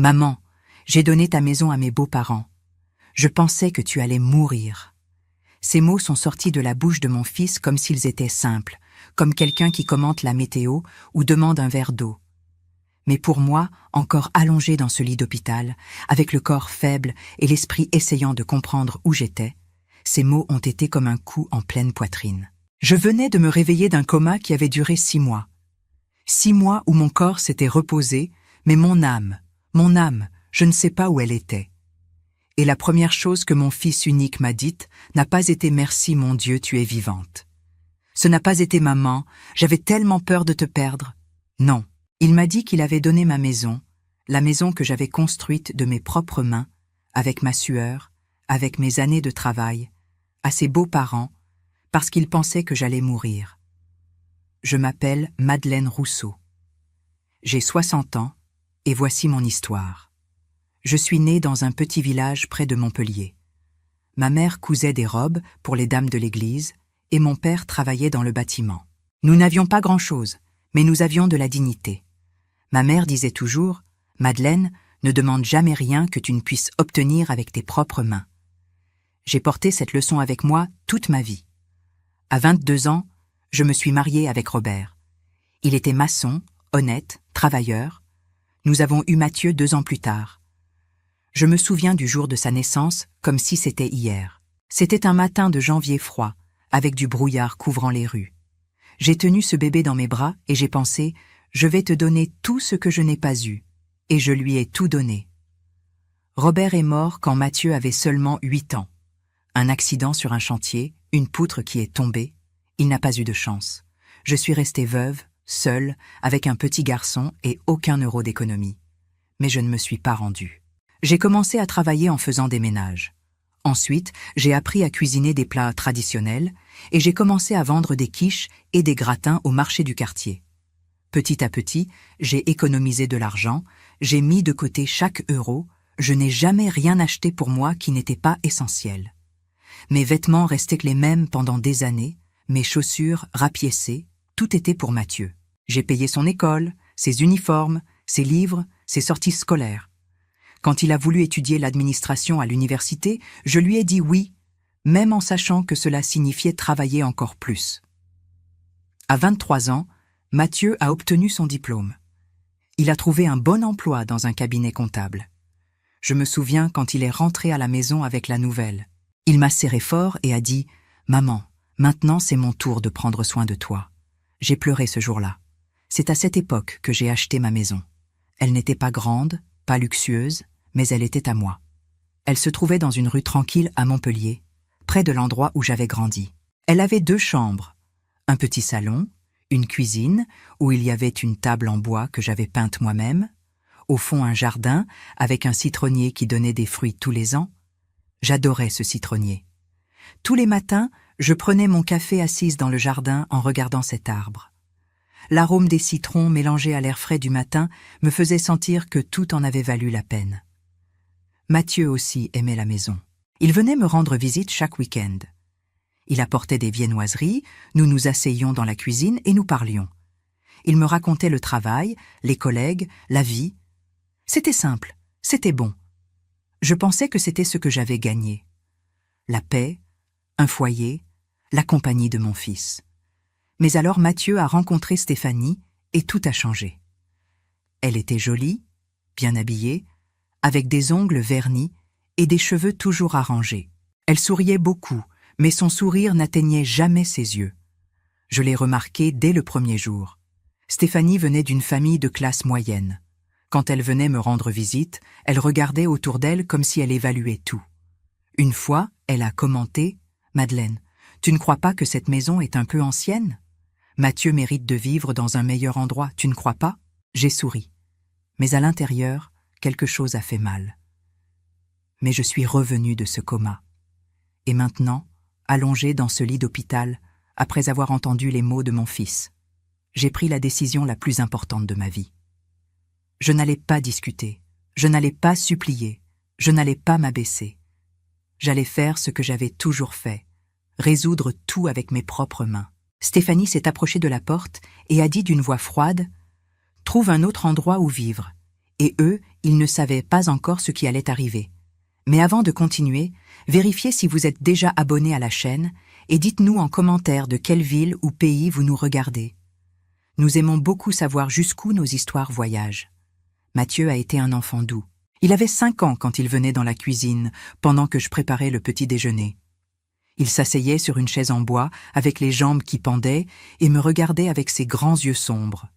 Maman, j'ai donné ta maison à mes beaux-parents. Je pensais que tu allais mourir. » Ces mots sont sortis de la bouche de mon fils comme s'ils étaient simples, comme quelqu'un qui commente la météo ou demande un verre d'eau. Mais pour moi, encore allongé dans ce lit d'hôpital, avec le corps faible et l'esprit essayant de comprendre où j'étais, ces mots ont été comme un coup en pleine poitrine. Je venais de me réveiller d'un coma qui avait duré 6 mois. 6 mois où mon corps s'était reposé, mais mon âme, je ne sais pas où elle était. Et la première chose que mon fils unique m'a dite n'a pas été « Merci mon Dieu, tu es vivante ». Ce n'a pas été « Maman, j'avais tellement peur de te perdre ». Non, il m'a dit qu'il avait donné ma maison, la maison que j'avais construite de mes propres mains, avec ma sueur, avec mes années de travail, à ses beaux-parents, parce qu'il pensait que j'allais mourir. Je m'appelle Madeleine Rousseau. J'ai 60 ans, et voici mon histoire. Je suis née dans un petit village près de Montpellier. Ma mère cousait des robes pour les dames de l'église et mon père travaillait dans le bâtiment. Nous n'avions pas grand-chose, mais nous avions de la dignité. Ma mère disait toujours « Madeleine, ne demande jamais rien que tu ne puisses obtenir avec tes propres mains. » J'ai porté cette leçon avec moi toute ma vie. À 22 ans, je me suis mariée avec Robert. Il était maçon, honnête, travailleur. Nous avons eu Mathieu 2 ans plus tard. Je me souviens du jour de sa naissance comme si c'était hier. C'était un matin de janvier froid, avec du brouillard couvrant les rues. J'ai tenu ce bébé dans mes bras et j'ai pensé « Je vais te donner tout ce que je n'ai pas eu ». Et je lui ai tout donné. Robert est mort quand Mathieu avait seulement 8 ans. Un accident sur un chantier, une poutre qui est tombée. Il n'a pas eu de chance. Je suis restée veuve, seule, avec un petit garçon et aucun euro d'économie. Mais je ne me suis pas rendue. J'ai commencé à travailler en faisant des ménages. Ensuite, j'ai appris à cuisiner des plats traditionnels et j'ai commencé à vendre des quiches et des gratins au marché du quartier. Petit à petit, j'ai économisé de l'argent, j'ai mis de côté chaque euro, je n'ai jamais rien acheté pour moi qui n'était pas essentiel. Mes vêtements restaient les mêmes pendant des années, mes chaussures rapiécées, tout était pour Mathieu. J'ai payé son école, ses uniformes, ses livres, ses sorties scolaires. Quand il a voulu étudier l'administration à l'université, je lui ai dit oui, même en sachant que cela signifiait travailler encore plus. À 23 ans, Mathieu a obtenu son diplôme. Il a trouvé un bon emploi dans un cabinet comptable. Je me souviens quand il est rentré à la maison avec la nouvelle. Il m'a serré fort et a dit « Maman, maintenant c'est mon tour de prendre soin de toi. » J'ai pleuré ce jour-là. C'est à cette époque que j'ai acheté ma maison. Elle n'était pas grande, pas luxueuse, mais elle était à moi. Elle se trouvait dans une rue tranquille à Montpellier, près de l'endroit où j'avais grandi. Elle avait 2 chambres, un petit salon, une cuisine où il y avait une table en bois que j'avais peinte moi-même, au fond un jardin avec un citronnier qui donnait des fruits tous les ans. J'adorais ce citronnier. Tous les matins, je prenais mon café assise dans le jardin en regardant cet arbre. L'arôme des citrons mélangé à l'air frais du matin me faisait sentir que tout en avait valu la peine. Mathieu aussi aimait la maison. Il venait me rendre visite chaque week-end. Il apportait des viennoiseries, nous nous asseyions dans la cuisine et nous parlions. Il me racontait le travail, les collègues, la vie. C'était simple, c'était bon. Je pensais que c'était ce que j'avais gagné. La paix, un foyer, la compagnie de mon fils. Mais alors Mathieu a rencontré Stéphanie et tout a changé. Elle était jolie, bien habillée, avec des ongles vernis et des cheveux toujours arrangés. Elle souriait beaucoup, mais son sourire n'atteignait jamais ses yeux. Je l'ai remarqué dès le premier jour. Stéphanie venait d'une famille de classe moyenne. Quand elle venait me rendre visite, elle regardait autour d'elle comme si elle évaluait tout. Une fois, elle a commenté « Madeleine, tu ne crois pas que cette maison est un peu ancienne ? Mathieu mérite de vivre dans un meilleur endroit, tu ne crois pas ?» J'ai souri. Mais à l'intérieur, quelque chose a fait mal. Mais je suis revenue de ce coma. Et maintenant, allongée dans ce lit d'hôpital, après avoir entendu les mots de mon fils, j'ai pris la décision la plus importante de ma vie. Je n'allais pas discuter, je n'allais pas supplier, je n'allais pas m'abaisser. J'allais faire ce que j'avais toujours fait, résoudre tout avec mes propres mains. Stéphanie s'est approchée de la porte et a dit d'une voix froide « Trouve un autre endroit où vivre, et eux, ils ne savaient pas encore ce qui allait arriver. Mais avant de continuer, vérifiez si vous êtes déjà abonné à la chaîne et dites-nous en commentaire de quelle ville ou pays vous nous regardez. Nous aimons beaucoup savoir jusqu'où nos histoires voyagent. Mathieu a été un enfant doux. Il avait 5 ans quand il venait dans la cuisine, pendant que je préparais le petit déjeuner. Il s'asseyait sur une chaise en bois, avec les jambes qui pendaient, et me regardait avec ses grands yeux sombres.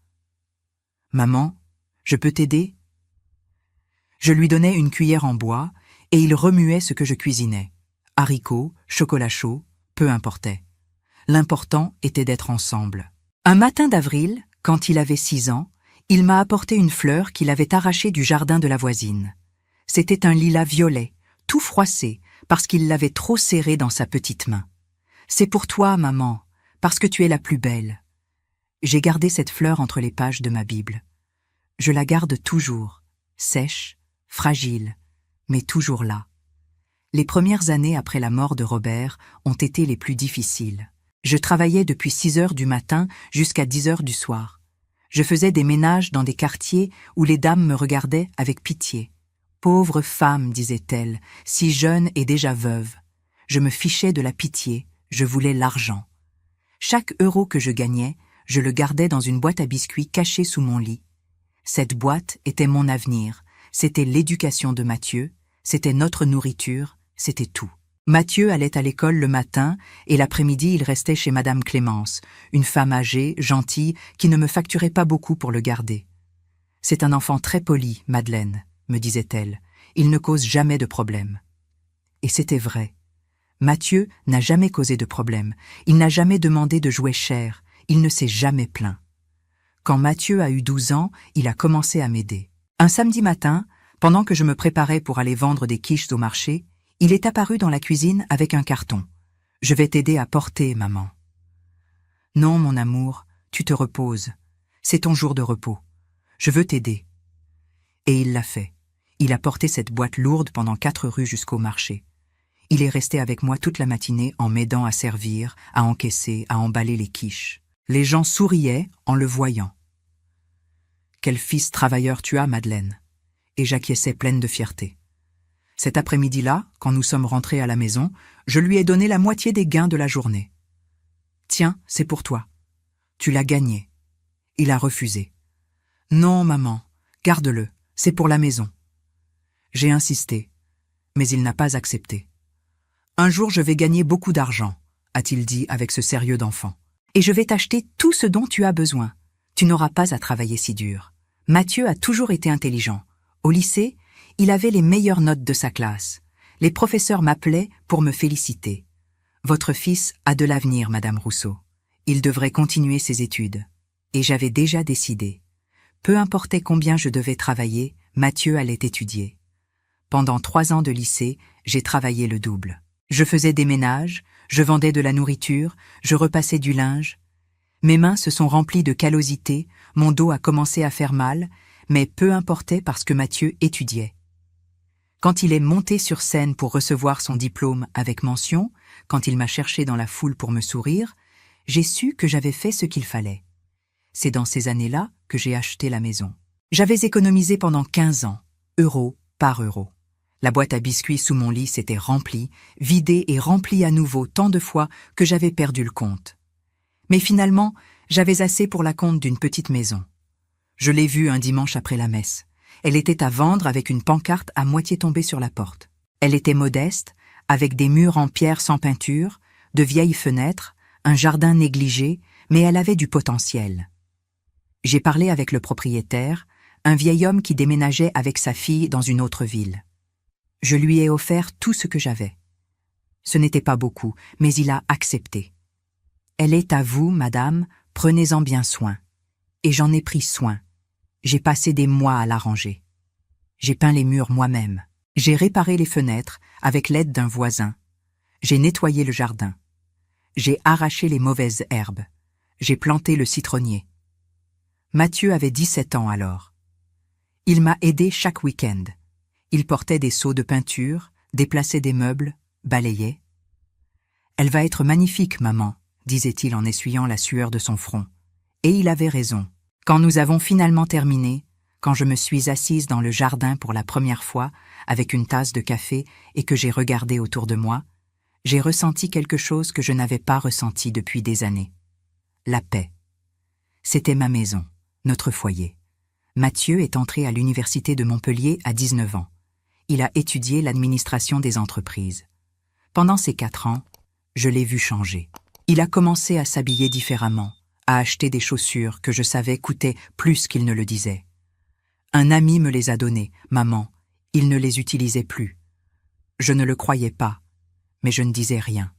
« Maman, je peux t'aider ?» Je lui donnais une cuillère en bois, et il remuait ce que je cuisinais. Haricots, chocolat chaud, peu importait. L'important était d'être ensemble. Un matin d'avril, quand il avait 6 ans, il m'a apporté une fleur qu'il avait arrachée du jardin de la voisine. C'était un lilas violet, tout froissé, parce qu'il l'avait trop serré dans sa petite main. « C'est pour toi, maman, parce que tu es la plus belle. » J'ai gardé cette fleur entre les pages de ma Bible. Je la garde toujours, sèche, fragile, mais toujours là. Les premières années après la mort de Robert ont été les plus difficiles. Je travaillais depuis 6 heures du matin jusqu'à 10 heures du soir. Je faisais des ménages dans des quartiers où les dames me regardaient avec pitié. « Pauvre femme, disait-elle, si jeune et déjà veuve. » Je me fichais de la pitié, je voulais l'argent. Chaque euro que je gagnais, je le gardais dans une boîte à biscuits cachée sous mon lit. Cette boîte était mon avenir, c'était l'éducation de Mathieu, c'était notre nourriture, c'était tout. Mathieu allait à l'école le matin et l'après-midi il restait chez Madame Clémence, une femme âgée, gentille, qui ne me facturait pas beaucoup pour le garder. « C'est un enfant très poli, Madeleine, » me disait-elle, « il ne cause jamais de problème. » Et c'était vrai. Mathieu n'a jamais causé de problème, il n'a jamais demandé de jouer cher, il ne s'est jamais plaint. Quand Mathieu a eu 12 ans, il a commencé à m'aider. Un samedi matin, pendant que je me préparais pour aller vendre des quiches au marché, il est apparu dans la cuisine avec un carton. « Je vais t'aider à porter, maman. »« Non, mon amour, tu te reposes. C'est ton jour de repos. Je veux t'aider. » Et il l'a fait. Il a porté cette boîte lourde pendant 4 rues jusqu'au marché. Il est resté avec moi toute la matinée en m'aidant à servir, à encaisser, à emballer les quiches. Les gens souriaient en le voyant. « Quel fils travailleur tu as, Madeleine !» Et j'acquiesçais pleine de fierté. Cet après-midi-là, quand nous sommes rentrés à la maison, je lui ai donné la moitié des gains de la journée. « Tiens, c'est pour toi. Tu l'as gagné. » Il a refusé. « Non, maman, garde-le, c'est pour la maison. » J'ai insisté, mais il n'a pas accepté. « Un jour je vais gagner beaucoup d'argent, » a-t-il dit avec ce sérieux d'enfant. « Et je vais t'acheter tout ce dont tu as besoin. Tu n'auras pas à travailler si dur. » Mathieu a toujours été intelligent. Au lycée, il avait les meilleures notes de sa classe. Les professeurs m'appelaient pour me féliciter. « Votre fils a de l'avenir, Madame Rousseau. Il devrait continuer ses études. » Et j'avais déjà décidé. Peu importait combien je devais travailler, Mathieu allait étudier. Pendant 3 ans de lycée, j'ai travaillé le double. Je faisais des ménages, je vendais de la nourriture, je repassais du linge. Mes mains se sont remplies de callosité, mon dos a commencé à faire mal, mais peu importait parce que Mathieu étudiait. Quand il est monté sur scène pour recevoir son diplôme avec mention, quand il m'a cherché dans la foule pour me sourire, j'ai su que j'avais fait ce qu'il fallait. C'est dans ces années-là que j'ai acheté la maison. J'avais économisé pendant 15 ans, euro par euro. La boîte à biscuits sous mon lit s'était remplie, vidée et remplie à nouveau tant de fois que j'avais perdu le compte. Mais finalement, j'avais assez pour la compte d'une petite maison. Je l'ai vue un dimanche après la messe. Elle était à vendre avec une pancarte à moitié tombée sur la porte. Elle était modeste, avec des murs en pierre sans peinture, de vieilles fenêtres, un jardin négligé, mais elle avait du potentiel. J'ai parlé avec le propriétaire, un vieil homme qui déménageait avec sa fille dans une autre ville. Je lui ai offert tout ce que j'avais. Ce n'était pas beaucoup, mais il a accepté. « Elle est à vous, madame, prenez-en bien soin. » Et j'en ai pris soin. J'ai passé des mois à l'arranger. J'ai peint les murs moi-même. J'ai réparé les fenêtres avec l'aide d'un voisin. J'ai nettoyé le jardin. J'ai arraché les mauvaises herbes. J'ai planté le citronnier. Mathieu avait 17 ans alors. Il m'a aidé chaque week-end. Il portait des seaux de peinture, déplaçait des meubles, balayait. « Elle va être magnifique, maman », disait-il en essuyant la sueur de son front. Et il avait raison. Quand nous avons finalement terminé, Quand je me suis assise dans le jardin pour la première fois, avec une tasse de café et que j'ai regardé autour de moi, j'ai ressenti quelque chose que je n'avais pas ressenti depuis des années. La paix. C'était ma maison, notre foyer. Mathieu est entré à l'université de Montpellier à 19 ans. Il a étudié l'administration des entreprises. Pendant ces 4 ans, je l'ai vu changer. Il a commencé à s'habiller différemment, à acheter des chaussures que je savais coûtaient plus qu'il ne le disait. Un ami me les a données, maman. Il ne les utilisait plus. Je ne le croyais pas, mais je ne disais rien.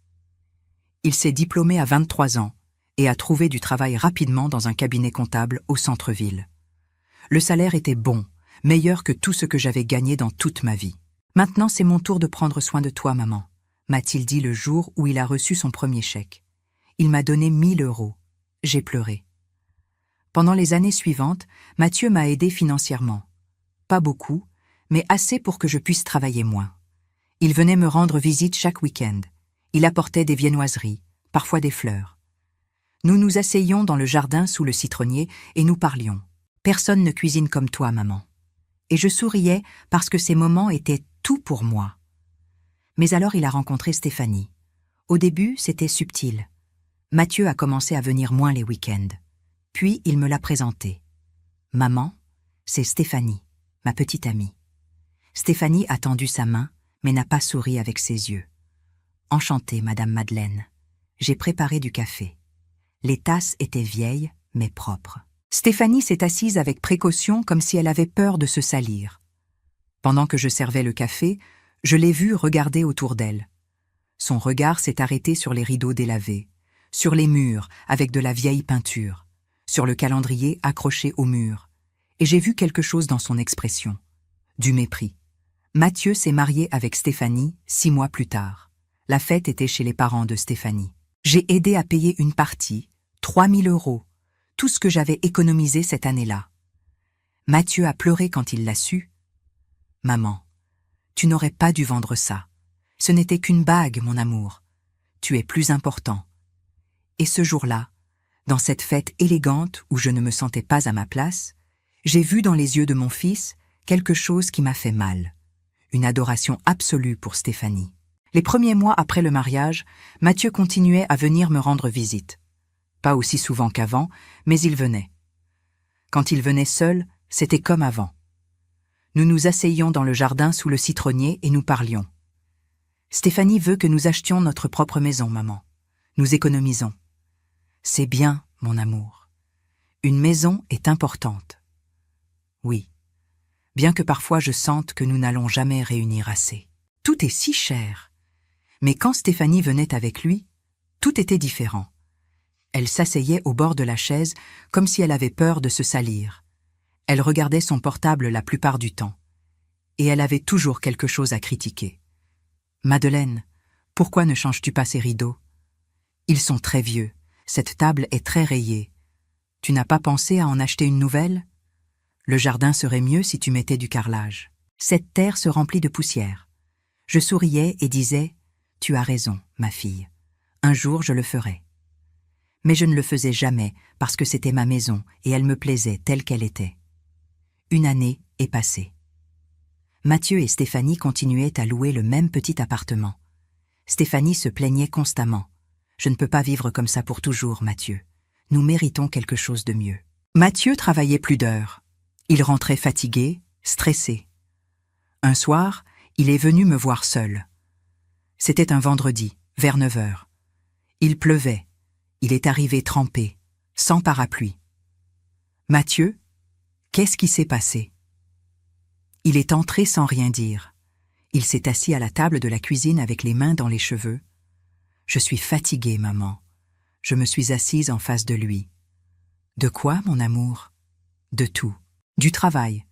Il s'est diplômé à 23 ans et a trouvé du travail rapidement dans un cabinet comptable au centre-ville. Le salaire était bon, meilleur que tout ce que j'avais gagné dans toute ma vie. Maintenant, c'est mon tour de prendre soin de toi, maman, m'a-t-il dit le jour où il a reçu son premier chèque. Il m'a donné 1 000 €. J'ai pleuré. Pendant les années suivantes, Mathieu m'a aidé financièrement. Pas beaucoup, mais assez pour que je puisse travailler moins. Il venait me rendre visite chaque week-end. Il apportait des viennoiseries, parfois des fleurs. Nous nous asseyions dans le jardin sous le citronnier et nous parlions. Personne ne cuisine comme toi, maman. Et je souriais parce que ces moments étaient tout pour moi. Mais alors il a rencontré Stéphanie. Au début, c'était subtil. Mathieu a commencé à venir moins les week-ends. Puis il me l'a présentée. Maman, c'est Stéphanie, ma petite amie. Stéphanie a tendu sa main, mais n'a pas souri avec ses yeux. Enchantée, Madame Madeleine. J'ai préparé du café. Les tasses étaient vieilles, mais propres. Stéphanie s'est assise avec précaution comme si elle avait peur de se salir. Pendant que je servais le café, je l'ai vue regarder autour d'elle. Son regard s'est arrêté sur les rideaux délavés, sur les murs avec de la vieille peinture, sur le calendrier accroché au mur, et j'ai vu quelque chose dans son expression. Du mépris. Mathieu s'est marié avec Stéphanie 6 mois plus tard. La fête était chez les parents de Stéphanie. J'ai aidé à payer une partie, 3 000 €, tout ce que j'avais économisé cette année-là. Mathieu a pleuré quand il l'a su. « Maman, tu n'aurais pas dû vendre ça. Ce n'était qu'une bague, mon amour. Tu es plus important. » Et ce jour-là, dans cette fête élégante où je ne me sentais pas à ma place, j'ai vu dans les yeux de mon fils quelque chose qui m'a fait mal. Une adoration absolue pour Stéphanie. Les premiers mois après le mariage, Mathieu continuait à venir me rendre visite. Pas aussi souvent qu'avant, mais il venait. Quand il venait seul, c'était comme avant. Nous nous asseyions dans le jardin sous le citronnier et nous parlions. Stéphanie veut que nous achetions notre propre maison, maman. Nous économisons. C'est bien, mon amour. Une maison est importante. Oui, bien que parfois je sente que nous n'allons jamais réunir assez. Tout est si cher. Mais quand Stéphanie venait avec lui, tout était différent. Elle s'asseyait au bord de la chaise comme si elle avait peur de se salir. Elle regardait son portable la plupart du temps. Et elle avait toujours quelque chose à critiquer. « Madeleine, pourquoi ne changes-tu pas ces rideaux? Ils sont très vieux. Cette table est très rayée. Tu n'as pas pensé à en acheter une nouvelle? Le jardin serait mieux si tu mettais du carrelage. Cette terre se remplit de poussière. » Je souriais et disais « Tu as raison, ma fille. Un jour, je le ferai. » Mais je ne le faisais jamais parce que c'était ma maison et elle me plaisait telle qu'elle était. Une année est passée. Mathieu et Stéphanie continuaient à louer le même petit appartement. Stéphanie se plaignait constamment. « Je ne peux pas vivre comme ça pour toujours, Mathieu. Nous méritons quelque chose de mieux. » Mathieu travaillait plus d'heures. Il rentrait fatigué, stressé. Un soir, il est venu me voir seul. C'était un vendredi, vers 9 h. Il pleuvait. Il est arrivé trempé, sans parapluie. « Mathieu, qu'est-ce qui s'est passé ?» Il est entré sans rien dire. Il s'est assis à la table de la cuisine avec les mains dans les cheveux. « Je suis fatigué, maman. » Je me suis assise en face de lui. « De quoi, mon amour ?»« De tout. Du travail,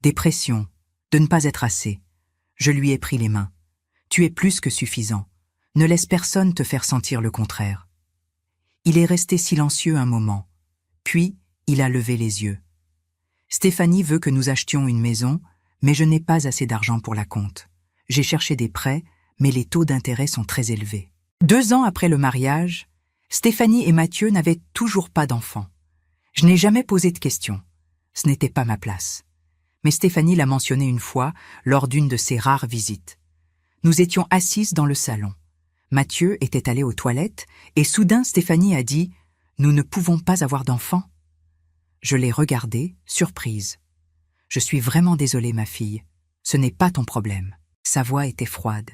des pressions, de ne pas être assez. » Je lui ai pris les mains. « Tu es plus que suffisant. Ne laisse personne te faire sentir le contraire. » Il est resté silencieux un moment. Puis, il a levé les yeux. « Stéphanie veut que nous achetions une maison, mais je n'ai pas assez d'argent pour la compte. J'ai cherché des prêts, mais les taux d'intérêt sont très élevés. » 2 ans après le mariage, Stéphanie et Mathieu n'avaient toujours pas d'enfants. Je n'ai jamais posé de questions. Ce n'était pas ma place. Mais Stéphanie l'a mentionné une fois, lors d'une de ses rares visites. Nous étions assises dans le salon. Mathieu était allé aux toilettes, et soudain Stéphanie a dit « Nous ne pouvons pas avoir d'enfant ». Je l'ai regardée, surprise. « Je suis vraiment désolée, ma fille. Ce n'est pas ton problème. » Sa voix était froide.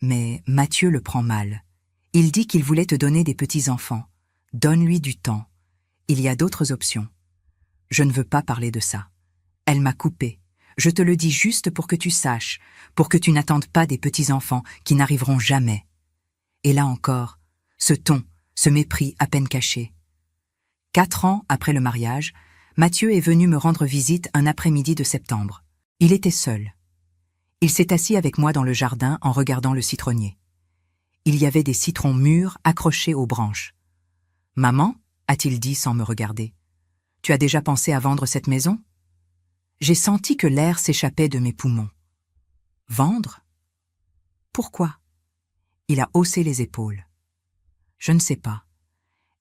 Mais Mathieu le prend mal. Il dit qu'il voulait te donner des petits-enfants. Donne-lui du temps. Il y a d'autres options. Je ne veux pas parler de ça. Elle m'a coupé. Je te le dis juste pour que tu saches, pour que tu n'attendes pas des petits-enfants qui n'arriveront jamais. Et là encore, ce ton, ce mépris à peine caché. 4 ans après le mariage, Mathieu est venu me rendre visite un après-midi de septembre. Il était seul. Il s'est assis avec moi dans le jardin en regardant le citronnier. Il y avait des citrons mûrs accrochés aux branches. « Maman » a-t-il dit sans me regarder. « Tu as déjà pensé à vendre cette maison ?» J'ai senti que l'air s'échappait de mes poumons. « Vendre ? Pourquoi ?» Il a haussé les épaules. « Je ne sais pas.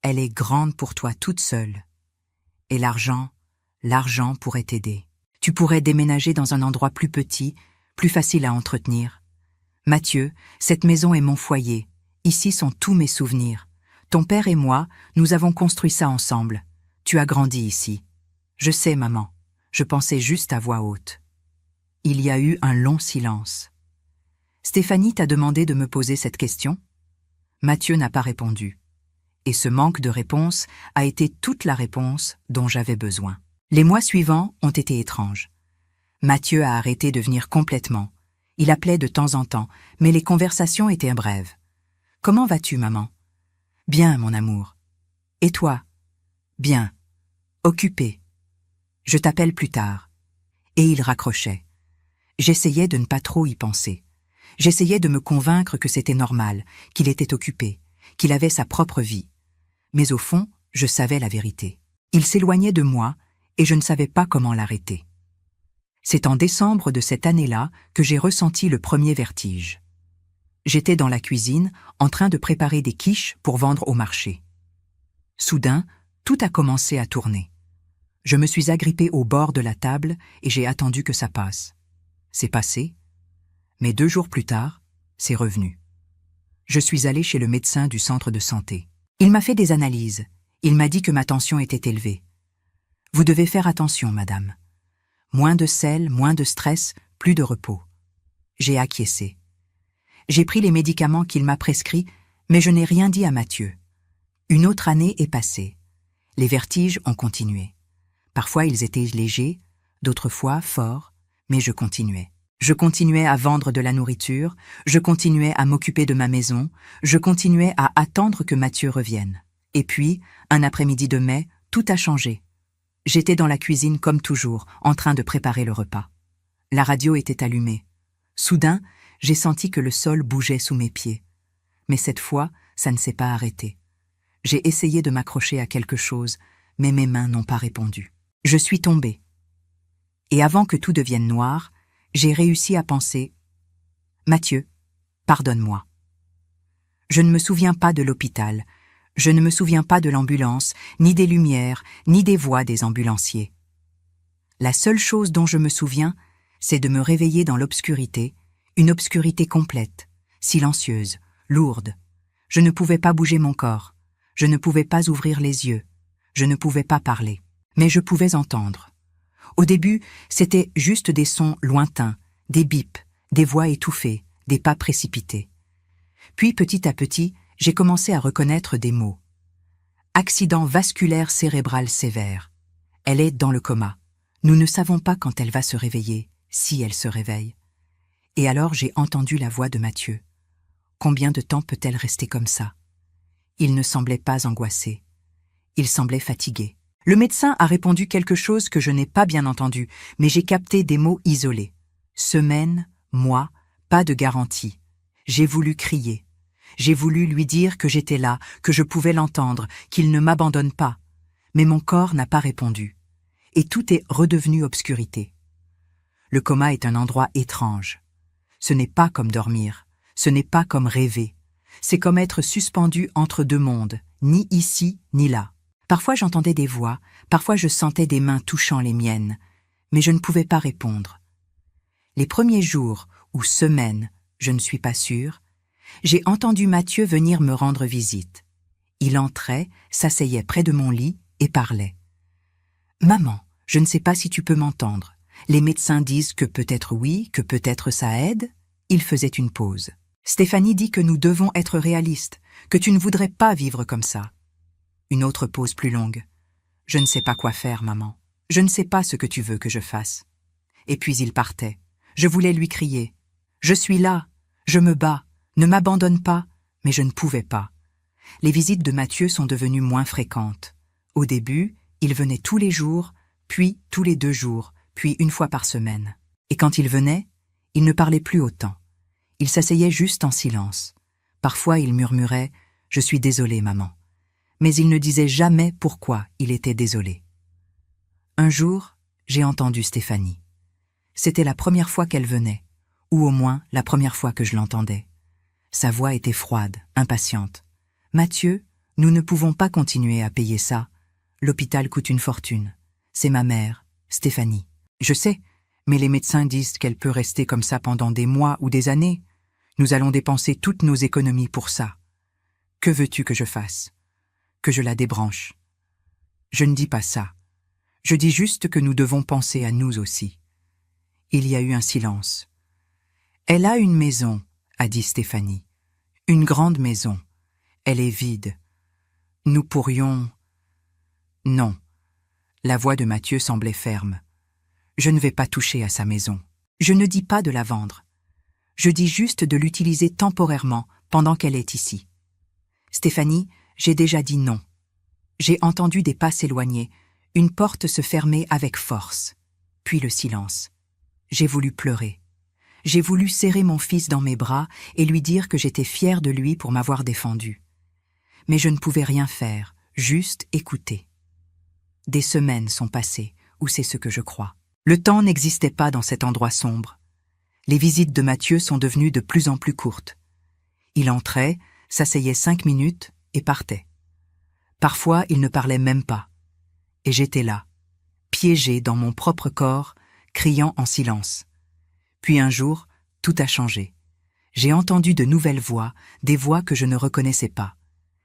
Elle est grande pour toi toute seule. Et l'argent pourrait t'aider. Tu pourrais déménager dans un endroit plus petit, plus facile à entretenir. Mathieu, cette maison est mon foyer. Ici sont tous mes souvenirs. Ton père et moi, nous avons construit ça ensemble. Tu as grandi ici. Je sais, maman. Je pensais juste à voix haute. » Il y a eu un long silence. « Stéphanie t'a demandé de me poser cette question ?» Mathieu n'a pas répondu. Et ce manque de réponse a été toute la réponse dont j'avais besoin. Les mois suivants ont été étranges. Mathieu a arrêté de venir complètement. Il appelait de temps en temps, mais les conversations étaient brèves. « Comment vas-tu, maman ?»« Bien, mon amour. »« Et toi ?»« Bien. Occupé. »« Je t'appelle plus tard. » Et il raccrochait. J'essayais de ne pas trop y penser. J'essayais de me convaincre que c'était normal, qu'il était occupé, qu'il avait sa propre vie. Mais au fond, je savais la vérité. Il s'éloignait de moi et je ne savais pas comment l'arrêter. C'est en décembre de cette année-là que j'ai ressenti le premier vertige. J'étais dans la cuisine, en train de préparer des quiches pour vendre au marché. Soudain, tout a commencé à tourner. Je me suis agrippée au bord de la table et j'ai attendu que ça passe. C'est passé, mais 2 jours plus tard, c'est revenu. Je suis allée chez le médecin du centre de santé. Il m'a fait des analyses. Il m'a dit que ma tension était élevée. « Vous devez faire attention, madame. Moins de sel, moins de stress, plus de repos. » J'ai acquiescé. J'ai pris les médicaments qu'il m'a prescrits, mais je n'ai rien dit à Mathieu. Une autre année est passée. Les vertiges ont continué. Parfois ils étaient légers, d'autres fois forts, mais je continuais. Je continuais à vendre de la nourriture, je continuais à m'occuper de ma maison, je continuais à attendre que Mathieu revienne. Et puis, un après-midi de mai, tout a changé. J'étais dans la cuisine comme toujours, en train de préparer le repas. La radio était allumée. Soudain, j'ai senti que le sol bougeait sous mes pieds. Mais cette fois, ça ne s'est pas arrêté. J'ai essayé de m'accrocher à quelque chose, mais mes mains n'ont pas répondu. Je suis tombée. Et avant que tout devienne noir, j'ai réussi à penser « Mathieu, pardonne-moi. » Je ne me souviens pas de l'hôpital, je ne me souviens pas de l'ambulance, ni des lumières, ni des voix des ambulanciers. La seule chose dont je me souviens, c'est de me réveiller dans l'obscurité, une obscurité complète, silencieuse, lourde. Je ne pouvais pas bouger mon corps, je ne pouvais pas ouvrir les yeux, je ne pouvais pas parler, mais je pouvais entendre. Au début, c'était juste des sons lointains, des bips, des voix étouffées, des pas précipités. Puis petit à petit, j'ai commencé à reconnaître des mots. Accident vasculaire cérébral sévère. Elle est dans le coma. Nous ne savons pas quand elle va se réveiller, si elle se réveille. Et alors j'ai entendu la voix de Mathieu. Combien de temps peut-elle rester comme ça? Il ne semblait pas angoissé. Il semblait fatigué. Le médecin a répondu quelque chose que je n'ai pas bien entendu, mais j'ai capté des mots isolés. Semaine, mois, pas de garantie. J'ai voulu crier. J'ai voulu lui dire que j'étais là, que je pouvais l'entendre, qu'il ne m'abandonne pas. Mais mon corps n'a pas répondu. Et tout est redevenu obscurité. Le coma est un endroit étrange. Ce n'est pas comme dormir, ce n'est pas comme rêver. C'est comme être suspendu entre 2 mondes, ni ici ni là. Parfois j'entendais des voix, parfois je sentais des mains touchant les miennes, mais je ne pouvais pas répondre. Les premiers jours ou semaines, je ne suis pas sûre, j'ai entendu Mathieu venir me rendre visite. Il entrait, s'asseyait près de mon lit et parlait. « Maman, je ne sais pas si tu peux m'entendre. Les médecins disent que peut-être oui, que peut-être ça aide. » Il faisait une pause. « Stéphanie dit que nous devons être réalistes, que tu ne voudrais pas vivre comme ça. » Une autre pause plus longue. « Je ne sais pas quoi faire, maman. Je ne sais pas ce que tu veux que je fasse. » Et puis il partait. Je voulais lui crier. « Je suis là, je me bats, ne m'abandonne pas, mais je ne pouvais pas. » Les visites de Mathieu sont devenues moins fréquentes. Au début, il venait tous les jours, puis tous les 2 jours, puis 1 fois par semaine. Et quand il venait, il ne parlait plus autant. Il s'asseyait juste en silence. Parfois, il murmurait « Je suis désolé, maman ». Mais il ne disait jamais pourquoi il était désolé. Un jour, j'ai entendu Stéphanie. C'était la première fois qu'elle venait, ou au moins la première fois que je l'entendais. Sa voix était froide, impatiente. « Mathieu, nous ne pouvons pas continuer à payer ça. L'hôpital coûte une fortune. C'est ma mère, Stéphanie. Je sais, mais les médecins disent qu'elle peut rester comme ça pendant des mois ou des années. Nous allons dépenser toutes nos économies pour ça. Que veux-tu que je fasse? Que je la débranche? Je ne dis pas ça. Je dis juste que nous devons penser à nous aussi. » Il y a eu un silence. « Elle a une maison, » a dit Stéphanie. « Une grande maison. Elle est vide. Nous pourrions... » Non. La voix de Mathieu semblait ferme. « Je ne vais pas toucher à sa maison. Je ne dis pas de la vendre. Je dis juste de l'utiliser temporairement pendant qu'elle est ici. » Stéphanie, j'ai déjà dit non. J'ai entendu des pas s'éloigner, une porte se fermer avec force. Puis le silence. J'ai voulu pleurer. J'ai voulu serrer mon fils dans mes bras et lui dire que j'étais fière de lui pour m'avoir défendu. Mais je ne pouvais rien faire, juste écouter. Des semaines sont passées, ou c'est ce que je crois. Le temps n'existait pas dans cet endroit sombre. Les visites de Mathieu sont devenues de plus en plus courtes. Il entrait, s'asseyait 5 minutes et partait. Parfois, il ne parlait même pas. Et j'étais là, piégée dans mon propre corps, criant en silence. Puis un jour, tout a changé. J'ai entendu de nouvelles voix, des voix que je ne reconnaissais pas.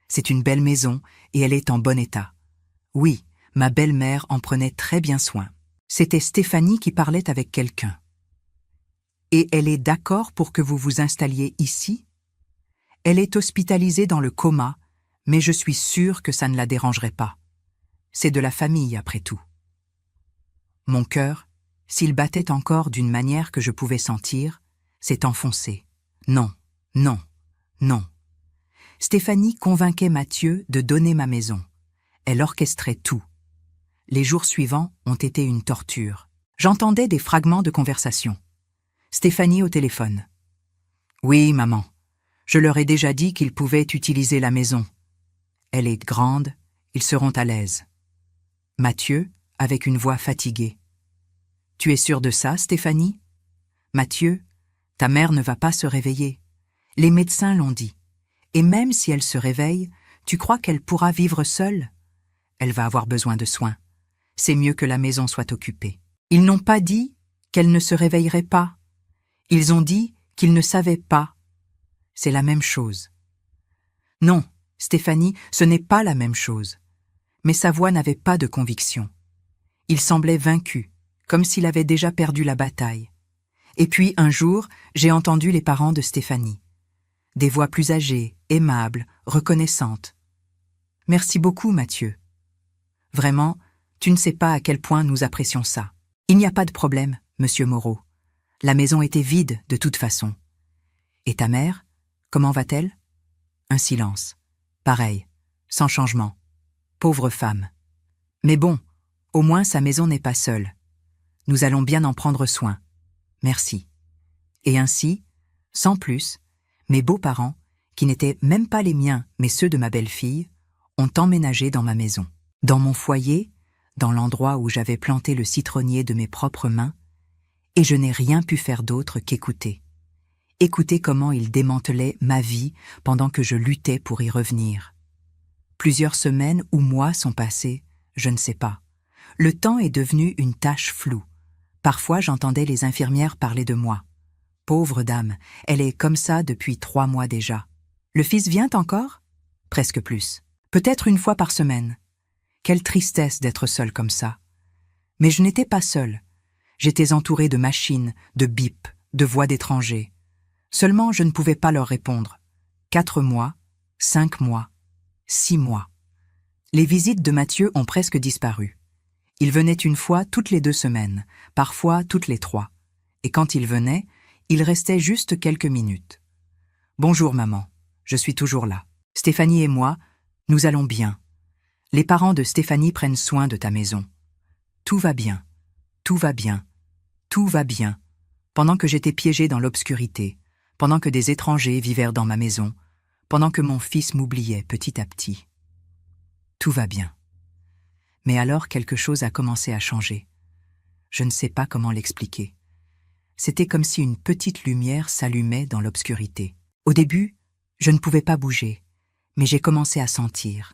C'est une belle maison et elle est en bon état. Oui, ma belle-mère en prenait très bien soin. C'était Stéphanie qui parlait avec quelqu'un. Et elle est d'accord pour que vous vous installiez ici? Elle est hospitalisée dans le coma, mais je suis sûre que ça ne la dérangerait pas. C'est de la famille après tout. Mon cœur, s'il battait encore d'une manière que je pouvais sentir, s'est enfoncé. Non, non, non. Stéphanie convainquait Mathieu de donner ma maison. Elle orchestrait tout. Les jours suivants ont été une torture. J'entendais des fragments de conversation. Stéphanie au téléphone. « Oui, maman. Je leur ai déjà dit qu'ils pouvaient utiliser la maison. Elle est grande, ils seront à l'aise. » Mathieu, avec une voix fatiguée. « Tu es sûre de ça, Stéphanie? Mathieu, ta mère ne va pas se réveiller. Les médecins l'ont dit. Et même si elle se réveille, tu crois qu'elle pourra vivre seule? Elle va avoir besoin de soins. C'est mieux que la maison soit occupée. » Ils n'ont pas dit qu'elle ne se réveillerait pas. Ils ont dit qu'ils ne savaient pas. C'est la même chose. Non, Stéphanie, ce n'est pas la même chose. Mais sa voix n'avait pas de conviction. Il semblait vaincu, comme s'il avait déjà perdu la bataille. Et puis, un jour, j'ai entendu les parents de Stéphanie. Des voix plus âgées, aimables, reconnaissantes. « Merci beaucoup, Mathieu. Vraiment, tu ne sais pas à quel point nous apprécions ça. Il n'y a pas de problème, monsieur Moreau. La maison était vide de toute façon. Et ta mère, comment va-t-elle? » Un silence. Pareil, sans changement. Pauvre femme. Mais bon, au moins sa maison n'est pas seule. Nous allons bien en prendre soin. Merci. Et ainsi, sans plus, mes beaux-parents, qui n'étaient même pas les miens mais ceux de ma belle-fille, ont emménagé dans ma maison. Dans mon foyer, dans l'endroit où j'avais planté le citronnier de mes propres mains, et je n'ai rien pu faire d'autre qu'écouter. Écouter comment il démantelait ma vie pendant que je luttais pour y revenir. Plusieurs semaines ou mois sont passés, je ne sais pas. Le temps est devenu une tache floue. Parfois, j'entendais les infirmières parler de moi. Pauvre dame, elle est comme ça depuis 3 mois déjà. Le fils vient encore? Presque plus. Peut-être une fois par semaine. Quelle tristesse d'être seule comme ça. Mais je n'étais pas seule. J'étais entourée de machines, de bips, de voix d'étrangers. Seulement, je ne pouvais pas leur répondre. 4 mois, 5 mois, 6 mois. Les visites de Mathieu ont presque disparu. Il venait une fois toutes les 2 semaines, parfois toutes les 3. Et quand il venait, il restait juste quelques minutes. « Bonjour maman, je suis toujours là. Stéphanie et moi, nous allons bien. Les parents de Stéphanie prennent soin de ta maison. Tout va bien, tout va bien, tout va bien. » Pendant que j'étais piégée dans l'obscurité, pendant que des étrangers vivèrent dans ma maison, pendant que mon fils m'oubliait petit à petit. Tout va bien. Mais alors quelque chose a commencé à changer. Je ne sais pas comment l'expliquer. C'était comme si une petite lumière s'allumait dans l'obscurité. Au début, je ne pouvais pas bouger, mais j'ai commencé à sentir.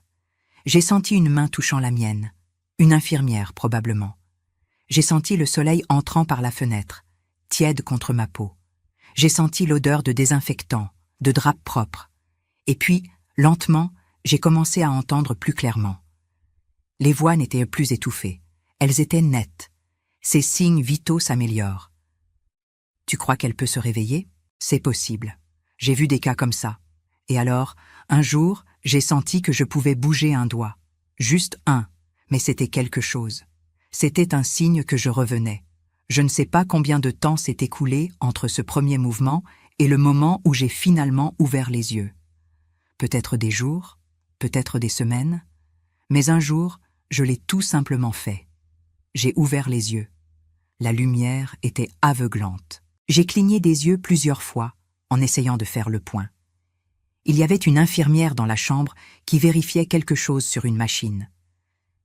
J'ai senti une main touchant la mienne, une infirmière probablement. J'ai senti le soleil entrant par la fenêtre, tiède contre ma peau. J'ai senti l'odeur de désinfectant, de drap propre. Et puis, lentement, j'ai commencé à entendre plus clairement. Les voix n'étaient plus étouffées, elles étaient nettes. Ces signes vitaux s'améliorent. Tu crois qu'elle peut se réveiller? C'est possible. J'ai vu des cas comme ça. Et alors, un jour, j'ai senti que je pouvais bouger un doigt. Juste un, mais c'était quelque chose. C'était un signe que je revenais. Je ne sais pas combien de temps s'est écoulé entre ce premier mouvement et le moment où j'ai finalement ouvert les yeux. Peut-être des jours, peut-être des semaines, mais un jour, je l'ai tout simplement fait. J'ai ouvert les yeux. La lumière était aveuglante. J'ai cligné des yeux plusieurs fois en essayant de faire le point. Il y avait une infirmière dans la chambre qui vérifiait quelque chose sur une machine.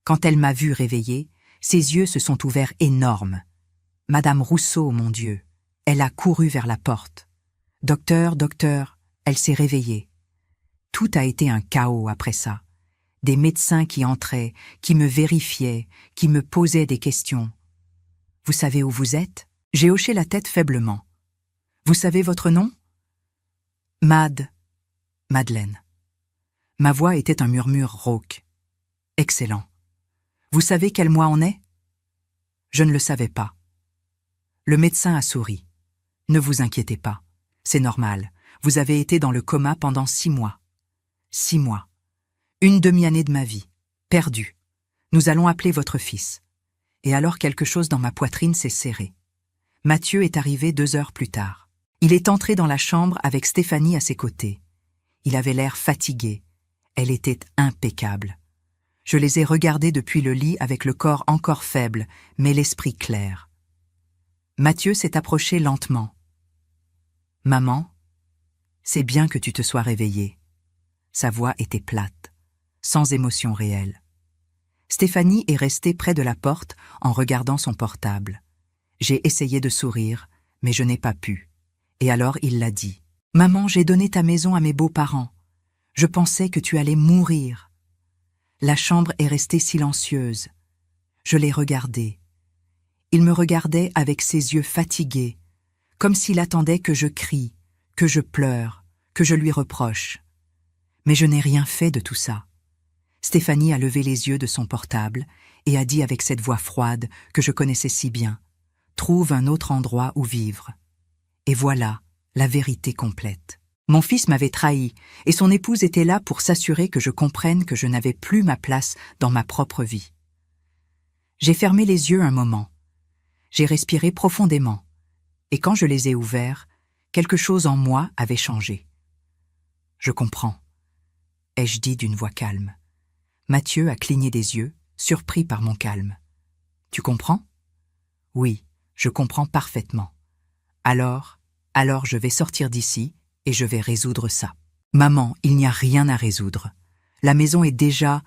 Quand elle m'a vu réveiller, ses yeux se sont ouverts énormes. Madame Rousseau, mon Dieu, elle a couru vers la porte. « Docteur, docteur », elle s'est réveillée. Tout a été un chaos après ça. Des médecins qui entraient, qui me vérifiaient, qui me posaient des questions. « Vous savez où vous êtes ?» J'ai hoché la tête faiblement. « Vous savez votre nom ?»« Madeleine. » Ma voix était un murmure rauque. « Excellent. Vous savez quel mois on est ?» Je ne le savais pas. Le médecin a souri. « Ne vous inquiétez pas. C'est normal. Vous avez été dans le coma pendant 6 mois. 6 mois. Une demi-année de ma vie. Perdue. Nous allons appeler votre fils. » Et alors quelque chose dans ma poitrine s'est serré. Mathieu est arrivé 2 heures plus tard. Il est entré dans la chambre avec Stéphanie à ses côtés. Il avait l'air fatigué. Elle était impeccable. Je les ai regardés depuis le lit avec le corps encore faible, mais l'esprit clair. Mathieu s'est approché lentement. « Maman, c'est bien que tu te sois réveillée. » Sa voix était plate, sans émotion réelle. Stéphanie est restée près de la porte en regardant son portable. J'ai essayé de sourire, mais je n'ai pas pu. Et alors il l'a dit. « Maman, j'ai donné ta maison à mes beaux-parents. Je pensais que tu allais mourir. » La chambre est restée silencieuse. Je l'ai regardé. Il me regardait avec ses yeux fatigués, comme s'il attendait que je crie, que je pleure, que je lui reproche. Mais je n'ai rien fait de tout ça. Stéphanie a levé les yeux de son portable et a dit avec cette voix froide que je connaissais si bien, « Trouve un autre endroit où vivre. » Et voilà la vérité complète. Mon fils m'avait trahi et son épouse était là pour s'assurer que je comprenne que je n'avais plus ma place dans ma propre vie. J'ai fermé les yeux un moment. J'ai respiré profondément. Et quand je les ai ouverts, quelque chose en moi avait changé. « Je comprends », ai-je dit d'une voix calme. Mathieu a cligné des yeux, surpris par mon calme. « Tu comprends ?»« Oui, je comprends parfaitement. Alors je vais sortir d'ici et je vais résoudre ça. »« Maman, il n'y a rien à résoudre. La maison est déjà... »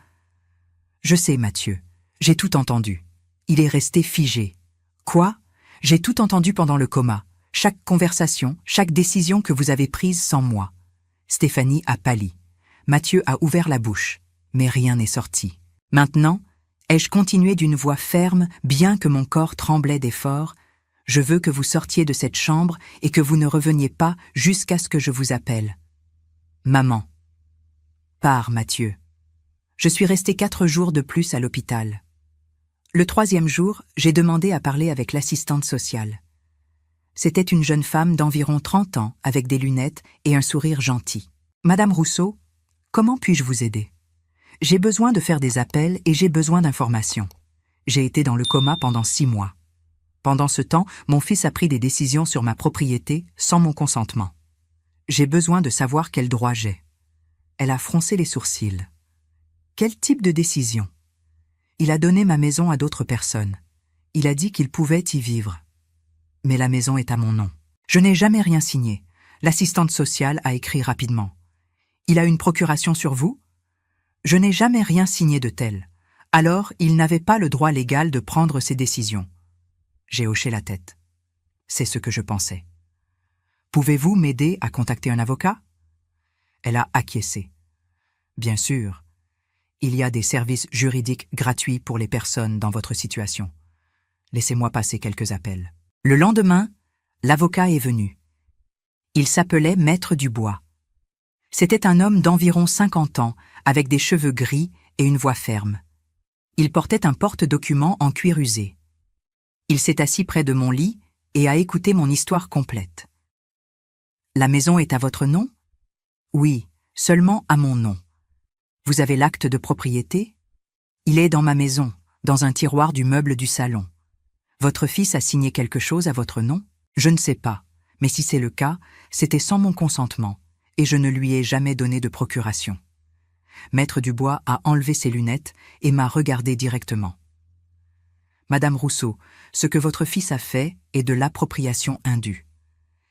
« Je sais, Mathieu, j'ai tout entendu. Il est resté figé. »« Quoi ? J'ai tout entendu pendant le coma. Chaque conversation, chaque décision que vous avez prise sans moi. » Stéphanie a pâli. Mathieu a ouvert la bouche, mais rien n'est sorti. Maintenant, ai-je continué d'une voix ferme, bien que mon corps tremblait d'effort, Je veux que vous sortiez de cette chambre et que vous ne reveniez pas jusqu'à ce que je vous appelle. Maman. Pars, Mathieu. Je suis restée 4 jours de plus à l'hôpital. Le 3e jour, j'ai demandé à parler avec l'assistante sociale. C'était une jeune femme d'environ 30 ans avec des lunettes et un sourire gentil. Madame Rousseau, comment puis-je vous aider? J'ai besoin de faire des appels et j'ai besoin d'informations. J'ai été dans le coma pendant 6 mois. Pendant ce temps, mon fils a pris des décisions sur ma propriété sans mon consentement. J'ai besoin de savoir quel droit j'ai. Elle a froncé les sourcils. Quel type de décision? Il a donné ma maison à d'autres personnes. Il a dit qu'il pouvait y vivre. Mais la maison est à mon nom. Je n'ai jamais rien signé. L'assistante sociale a écrit rapidement. Il a une procuration sur vous? Je n'ai jamais rien signé de tel. Alors, il n'avait pas le droit légal de prendre ses décisions. J'ai hoché la tête. C'est ce que je pensais. Pouvez-vous m'aider à contacter un avocat? Elle a acquiescé. Bien sûr. Il y a des services juridiques gratuits pour les personnes dans votre situation. Laissez-moi passer quelques appels. Le lendemain, l'avocat est venu. Il s'appelait Maître Dubois. C'était un homme d'environ 50 ans, avec des cheveux gris et une voix ferme. Il portait un porte-documents en cuir usé. Il s'est assis près de mon lit et a écouté mon histoire complète. La maison est à votre nom? Oui, seulement à mon nom. Vous avez l'acte de propriété? Il est dans ma maison, dans un tiroir du meuble du salon. Votre fils a signé quelque chose à votre nom? Je ne sais pas, mais si c'est le cas, c'était sans mon consentement, et je ne lui ai jamais donné de procuration. Maître Dubois a enlevé ses lunettes et m'a regardé directement. Madame Rousseau, ce que votre fils a fait est de l'appropriation indue.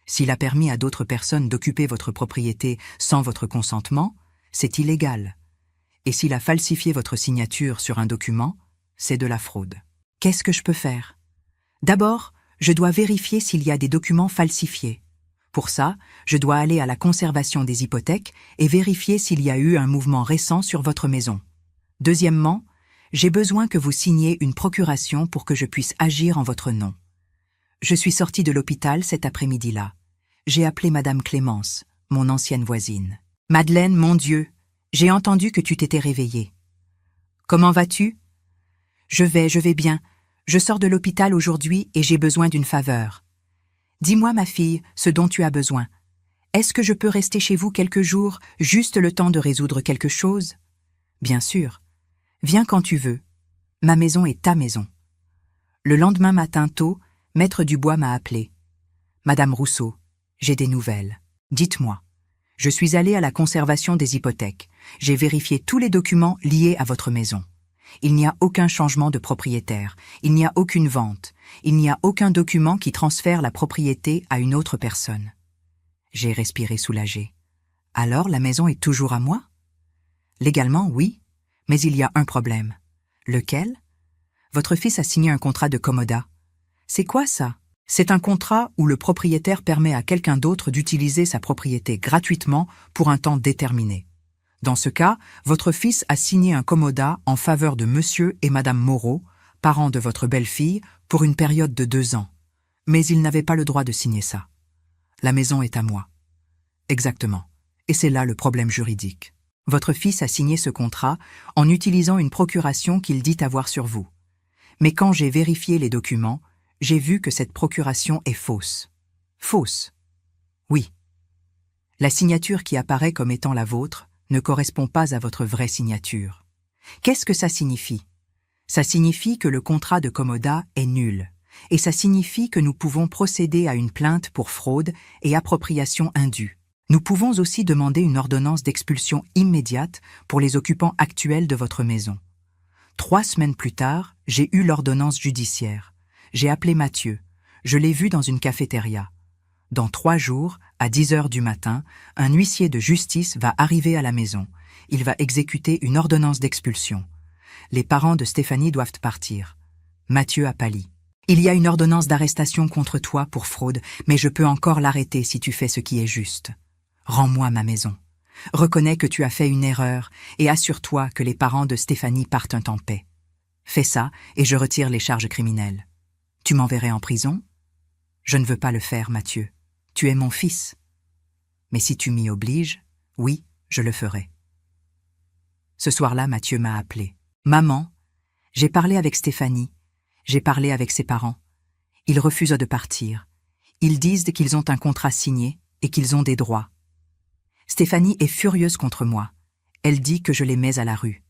S'il a permis à d'autres personnes d'occuper votre propriété sans votre consentement, c'est illégal. Et s'il a falsifié votre signature sur un document, c'est de la fraude. Qu'est-ce que je peux faire? D'abord, je dois vérifier s'il y a des documents falsifiés. Pour ça, je dois aller à la conservation des hypothèques et vérifier s'il y a eu un mouvement récent sur votre maison. Deuxièmement, j'ai besoin que vous signiez une procuration pour que je puisse agir en votre nom. Je suis sortie de l'hôpital cet après-midi-là. J'ai appelé Madame Clémence, mon ancienne voisine. « Madeleine, mon Dieu, j'ai entendu que tu t'étais réveillée. Comment vas-tu? »« Je vais bien. Je sors de l'hôpital aujourd'hui et j'ai besoin d'une faveur. Dis-moi, ma fille, ce dont tu as besoin. Est-ce que je peux rester chez vous quelques jours, juste le temps de résoudre quelque chose? » « Bien sûr. Viens quand tu veux. Ma maison est ta maison. » Le lendemain matin tôt, Maître Dubois m'a appelé. « Madame Rousseau, j'ai des nouvelles. Dites-moi. Je suis allée à la conservation des hypothèques. J'ai vérifié tous les documents liés à votre maison. Il n'y a aucun changement de propriétaire. Il n'y a aucune vente. Il n'y a aucun document qui transfère la propriété à une autre personne. » J'ai respiré soulagée. « Alors la maison est toujours à moi? » « Légalement, oui, mais il y a un problème. »« Lequel? » ?»« Votre fils a signé un contrat de commodat. »« C'est quoi ça? » ?»« C'est un contrat où le propriétaire permet à quelqu'un d'autre d'utiliser sa propriété gratuitement pour un temps déterminé. Dans ce cas, votre fils a signé un commodat en faveur de monsieur et madame Moreau, parents de votre belle-fille, pour une période de 2 ans. Mais il n'avait pas le droit de signer ça. La maison est à moi. Exactement. Et c'est là le problème juridique. Votre fils a signé ce contrat en utilisant une procuration qu'il dit avoir sur vous. Mais quand j'ai vérifié les documents, j'ai vu que cette procuration est fausse. Fausse? Oui. La signature qui apparaît comme étant la vôtre ne correspond pas à votre vraie signature. Qu'est-ce que ça signifie? Ça signifie que le contrat de commodat est nul, et ça signifie que nous pouvons procéder à une plainte pour fraude et appropriation indue. Nous pouvons aussi demander une ordonnance d'expulsion immédiate pour les occupants actuels de votre maison. 3 semaines plus tard, j'ai eu l'ordonnance judiciaire. J'ai appelé Mathieu. Je l'ai vu dans une cafétéria. Dans 3 jours, à 10 heures du matin, un huissier de justice va arriver à la maison. Il va exécuter une ordonnance d'expulsion. Les parents de Stéphanie doivent partir. Mathieu a pâli. « Il y a une ordonnance d'arrestation contre toi pour fraude, mais je peux encore l'arrêter si tu fais ce qui est juste. Rends-moi ma maison. Reconnais que tu as fait une erreur et assure-toi que les parents de Stéphanie partent en paix. Fais ça et je retire les charges criminelles. Tu m'enverrais en prison? Je ne veux pas le faire, Mathieu. Tu es mon fils. Mais si tu m'y obliges, oui, je le ferai. Ce soir-là, Mathieu m'a appelé. Maman, j'ai parlé avec Stéphanie, j'ai parlé avec ses parents. Ils refusent de partir. Ils disent qu'ils ont un contrat signé et qu'ils ont des droits. Stéphanie est furieuse contre moi. Elle dit que je les mets à la rue.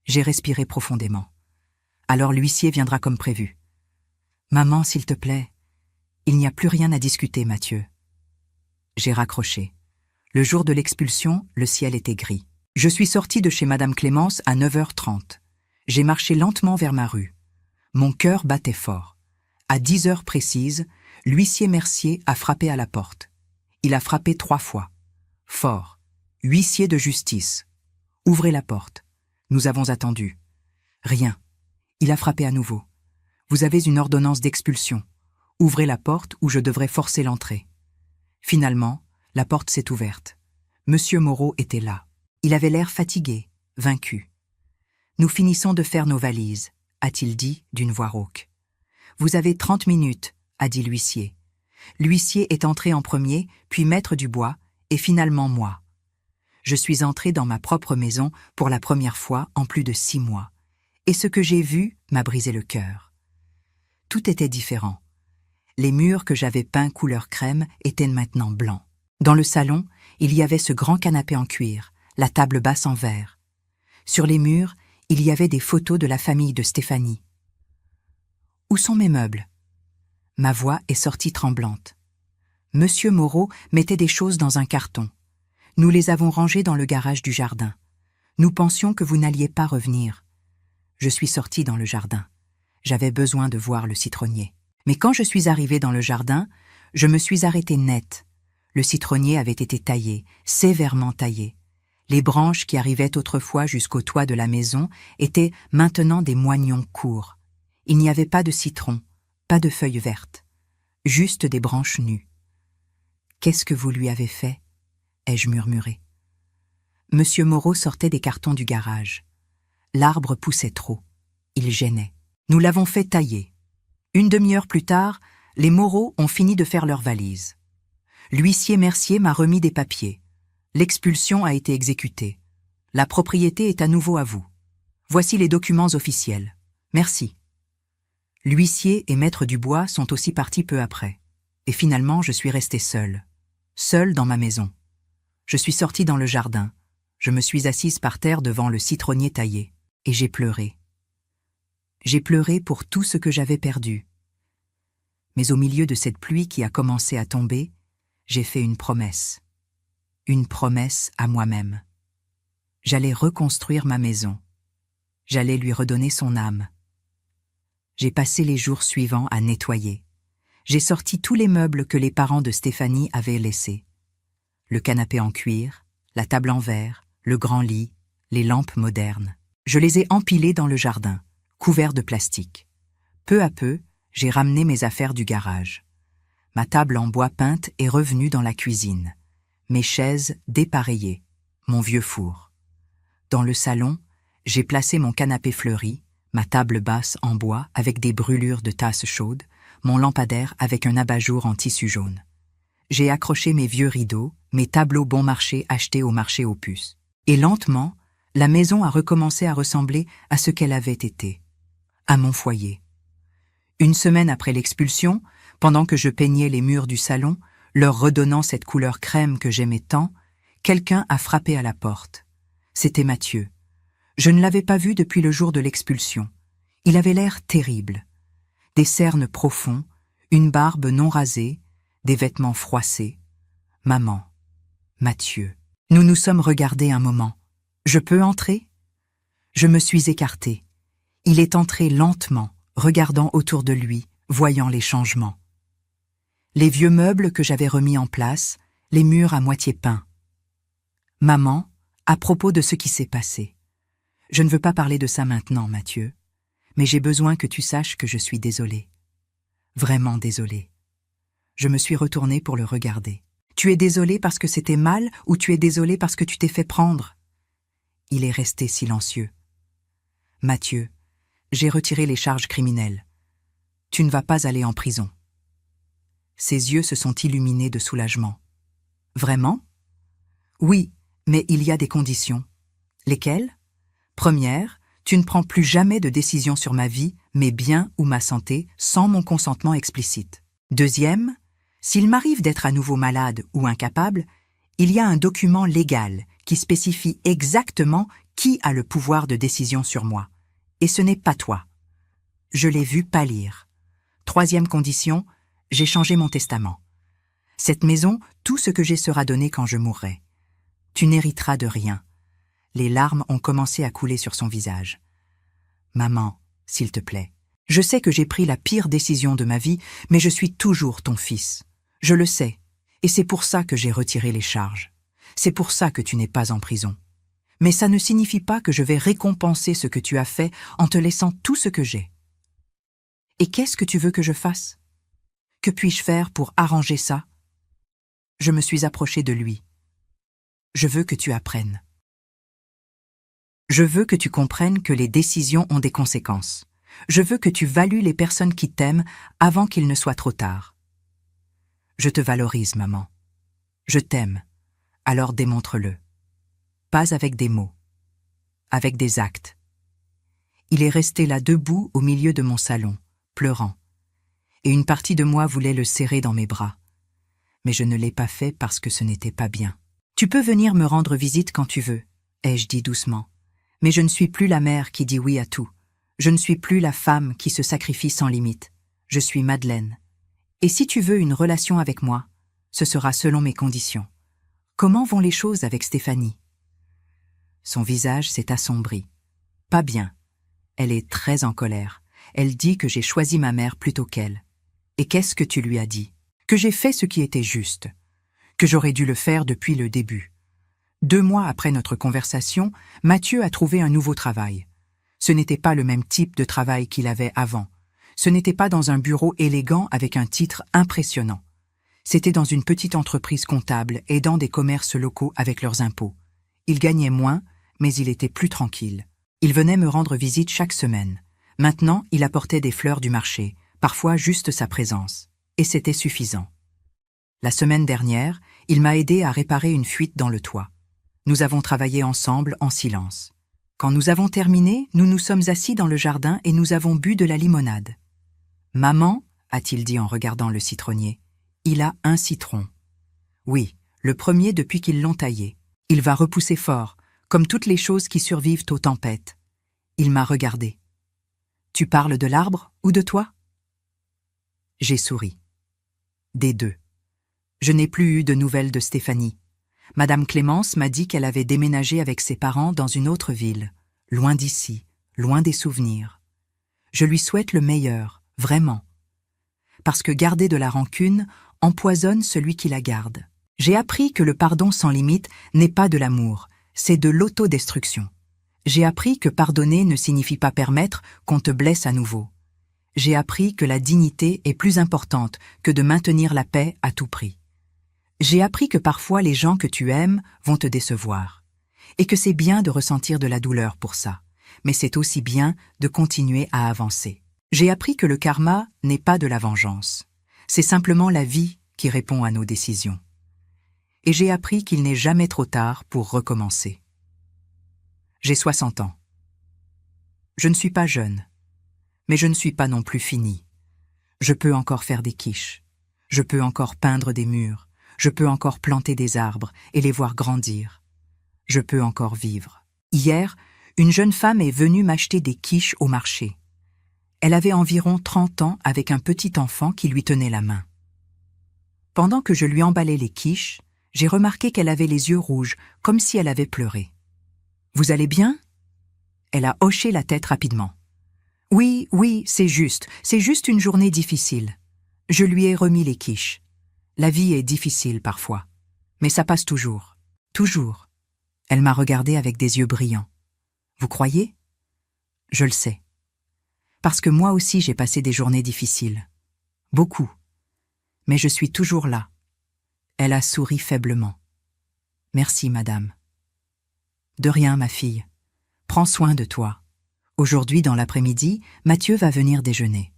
J'ai respiré profondément. Alors l'huissier viendra comme prévu. Maman, s'il te plaît, il n'y a plus rien à discuter, Mathieu. J'ai raccroché. Le jour de l'expulsion, le ciel était gris. Je suis sorti de chez Madame Clémence à 9h30. J'ai marché lentement vers ma rue. Mon cœur battait fort. À 10h précises, l'huissier Mercier a frappé à la porte. Il a frappé 3 fois. Fort. Huissier de justice. Ouvrez la porte. Nous avons attendu. Rien. Il a frappé à nouveau. Vous avez une ordonnance d'expulsion. Ouvrez la porte ou je devrais forcer l'entrée. Finalement, la porte s'est ouverte. Monsieur Moreau était là. Il avait l'air fatigué, vaincu. Nous finissons de faire nos valises, a-t-il dit d'une voix rauque. Vous avez 30 minutes, a dit l'huissier. L'huissier est entré en premier, puis maître Dubois, et finalement moi. Je suis entré dans ma propre maison pour la première fois en plus de 6 mois. Et ce que j'ai vu m'a brisé le cœur. Tout était différent. Les murs que j'avais peints couleur crème étaient maintenant blancs. Dans le salon, il y avait ce grand canapé en cuir, la table basse en verre. Sur les murs, il y avait des photos de la famille de Stéphanie. Où sont mes meubles? Ma voix est sortie tremblante. Monsieur Moreau mettait des choses dans un carton. Nous les avons rangées dans le garage du jardin. Nous pensions que vous n'alliez pas revenir. Je suis sortie dans le jardin. J'avais besoin de voir le citronnier. Mais quand je suis arrivée dans le jardin, je me suis arrêtée net. Le citronnier avait été taillé, sévèrement taillé. Les branches qui arrivaient autrefois jusqu'au toit de la maison étaient maintenant des moignons courts. Il n'y avait pas de citron, pas de feuilles vertes, juste des branches nues. « Qu'est-ce que vous lui avez fait ?» ai-je murmuré. Monsieur Moreau sortait des cartons du garage. L'arbre poussait trop. Il gênait. Nous l'avons fait tailler. Une demi-heure plus tard, les Moreau ont fini de faire leurs valises. L'huissier Mercier m'a remis des papiers. L'expulsion a été exécutée. La propriété est à nouveau à vous. Voici les documents officiels. Merci. L'huissier et maître Dubois sont aussi partis peu après. Et finalement, je suis resté seul. Seul dans ma maison. Je suis sorti dans le jardin. Je me suis assise par terre devant le citronnier taillé. Et j'ai pleuré. J'ai pleuré pour tout ce que j'avais perdu. Mais au milieu de cette pluie qui a commencé à tomber, j'ai fait une promesse. Une promesse à moi-même. J'allais reconstruire ma maison. J'allais lui redonner son âme. J'ai passé les jours suivants à nettoyer. J'ai sorti tous les meubles que les parents de Stéphanie avaient laissés. Le canapé en cuir, la table en verre, le grand lit, les lampes modernes. Je les ai empilés dans le jardin, couverts de plastique. Peu à peu, j'ai ramené mes affaires du garage. Ma table en bois peinte est revenue dans la cuisine. Mes chaises dépareillées, mon vieux four. Dans le salon, j'ai placé mon canapé fleuri, ma table basse en bois avec des brûlures de tasses chaudes, mon lampadaire avec un abat-jour en tissu jaune. J'ai accroché mes vieux rideaux, mes tableaux bon marché achetés au marché aux puces. Et lentement, la maison a recommencé à ressembler à ce qu'elle avait été, à mon foyer. Une semaine après l'expulsion, pendant que je peignais les murs du salon, leur redonnant cette couleur crème que j'aimais tant, quelqu'un a frappé à la porte. C'était Mathieu. Je ne l'avais pas vu depuis le jour de l'expulsion. Il avait l'air terrible. Des cernes profonds, une barbe non rasée, des vêtements froissés. Maman. Mathieu. Nous nous sommes regardés un moment. « Je peux entrer ?» Je me suis écartée. Il est entré lentement, regardant autour de lui, voyant les changements. Les vieux meubles que j'avais remis en place, les murs à moitié peints. « Maman, à propos de ce qui s'est passé. Je ne veux pas parler de ça maintenant, Mathieu, mais j'ai besoin que tu saches que je suis désolée. Vraiment désolée. » Je me suis retournée pour le regarder. « Tu es désolée parce que c'était mal ou tu es désolée parce que tu t'es fait prendre ?» Il est resté silencieux. « Mathieu, j'ai retiré les charges criminelles. Tu ne vas pas aller en prison. » Ses yeux se sont illuminés de soulagement. Vraiment? Oui, mais il y a des conditions. Lesquelles? Première, tu ne prends plus jamais de décision sur ma vie, mes biens ou ma santé sans mon consentement explicite. Deuxième, s'il m'arrive d'être à nouveau malade ou incapable, il y a un document légal qui spécifie exactement qui a le pouvoir de décision sur moi. Et ce n'est pas toi. Je l'ai vu pâlir. Troisième condition, j'ai changé mon testament. Cette maison, tout ce que j'ai sera donné quand je mourrai. Tu n'hériteras de rien. Les larmes ont commencé à couler sur son visage. Maman, s'il te plaît, je sais que j'ai pris la pire décision de ma vie, mais je suis toujours ton fils. Je le sais, et c'est pour ça que j'ai retiré les charges. C'est pour ça que tu n'es pas en prison. Mais ça ne signifie pas que je vais récompenser ce que tu as fait en te laissant tout ce que j'ai. Et qu'est-ce que tu veux que je fasse? Que puis-je faire pour arranger ça? Je me suis approchée de lui. Je veux que tu apprennes. Je veux que tu comprennes que les décisions ont des conséquences. Je veux que tu values les personnes qui t'aiment avant qu'il ne soit trop tard. Je te valorise, maman. Je t'aime. Alors démontre-le. Pas avec des mots. Avec des actes. Il est resté là debout au milieu de mon salon, pleurant. Et une partie de moi voulait le serrer dans mes bras. Mais je ne l'ai pas fait parce que ce n'était pas bien. Tu peux venir me rendre visite quand tu veux, ai-je dit doucement. Mais je ne suis plus la mère qui dit oui à tout. Je ne suis plus la femme qui se sacrifie sans limite. Je suis Madeleine. Et si tu veux une relation avec moi, ce sera selon mes conditions. Comment vont les choses avec Stéphanie? Son visage s'est assombri. Pas bien. Elle est très en colère. Elle dit que j'ai choisi ma mère plutôt qu'elle. Et qu'est-ce que tu lui as dit? Que j'ai fait ce qui était juste. Que j'aurais dû le faire depuis le début. 2 mois après notre conversation, Mathieu a trouvé un nouveau travail. Ce n'était pas le même type de travail qu'il avait avant. Ce n'était pas dans un bureau élégant avec un titre impressionnant. C'était dans une petite entreprise comptable aidant des commerces locaux avec leurs impôts. Il gagnait moins, mais il était plus tranquille. Il venait me rendre visite chaque semaine. Maintenant, il apportait des fleurs du marché, parfois juste sa présence. Et c'était suffisant. La semaine dernière, il m'a aidé à réparer une fuite dans le toit. Nous avons travaillé ensemble en silence. Quand nous avons terminé, nous nous sommes assis dans le jardin et nous avons bu de la limonade. « Maman, a-t-il dit en regardant le citronnier, il a un citron. Oui, le premier depuis qu'ils l'ont taillé. Il va repousser fort, comme toutes les choses qui survivent aux tempêtes. » Il m'a regardé. « Tu parles de l'arbre ou de toi ?» J'ai souri. Des deux. Je n'ai plus eu de nouvelles de Stéphanie. Madame Clémence m'a dit qu'elle avait déménagé avec ses parents dans une autre ville, loin d'ici, loin des souvenirs. Je lui souhaite le meilleur, vraiment. Parce que garder de la rancune empoisonne celui qui la garde. J'ai appris que le pardon sans limite n'est pas de l'amour, c'est de l'autodestruction. J'ai appris que pardonner ne signifie pas permettre qu'on te blesse à nouveau. J'ai appris que la dignité est plus importante que de maintenir la paix à tout prix. J'ai appris que parfois les gens que tu aimes vont te décevoir, et que c'est bien de ressentir de la douleur pour ça, mais c'est aussi bien de continuer à avancer. J'ai appris que le karma n'est pas de la vengeance, c'est simplement la vie qui répond à nos décisions. Et j'ai appris qu'il n'est jamais trop tard pour recommencer. J'ai 60 ans. Je ne suis pas jeune, mais je ne suis pas non plus fini. Je peux encore faire des quiches, je peux encore peindre des murs, je peux encore planter des arbres et les voir grandir. Je peux encore vivre. Hier, une jeune femme est venue m'acheter des quiches au marché. Elle avait environ 30 ans avec un petit enfant qui lui tenait la main. Pendant que je lui emballais les quiches, j'ai remarqué qu'elle avait les yeux rouges, comme si elle avait pleuré. « Vous allez bien ?» Elle a hoché la tête rapidement. « Oui, c'est juste une journée difficile. » Je lui ai remis les quiches. La vie est difficile parfois, mais ça passe toujours. Toujours. Elle m'a regardé avec des yeux brillants. Vous croyez? Je le sais. Parce que moi aussi j'ai passé des journées difficiles. Beaucoup. Mais je suis toujours là. Elle a souri faiblement. Merci, madame. De rien, ma fille. Prends soin de toi. Aujourd'hui, dans l'après-midi, Mathieu va venir déjeuner.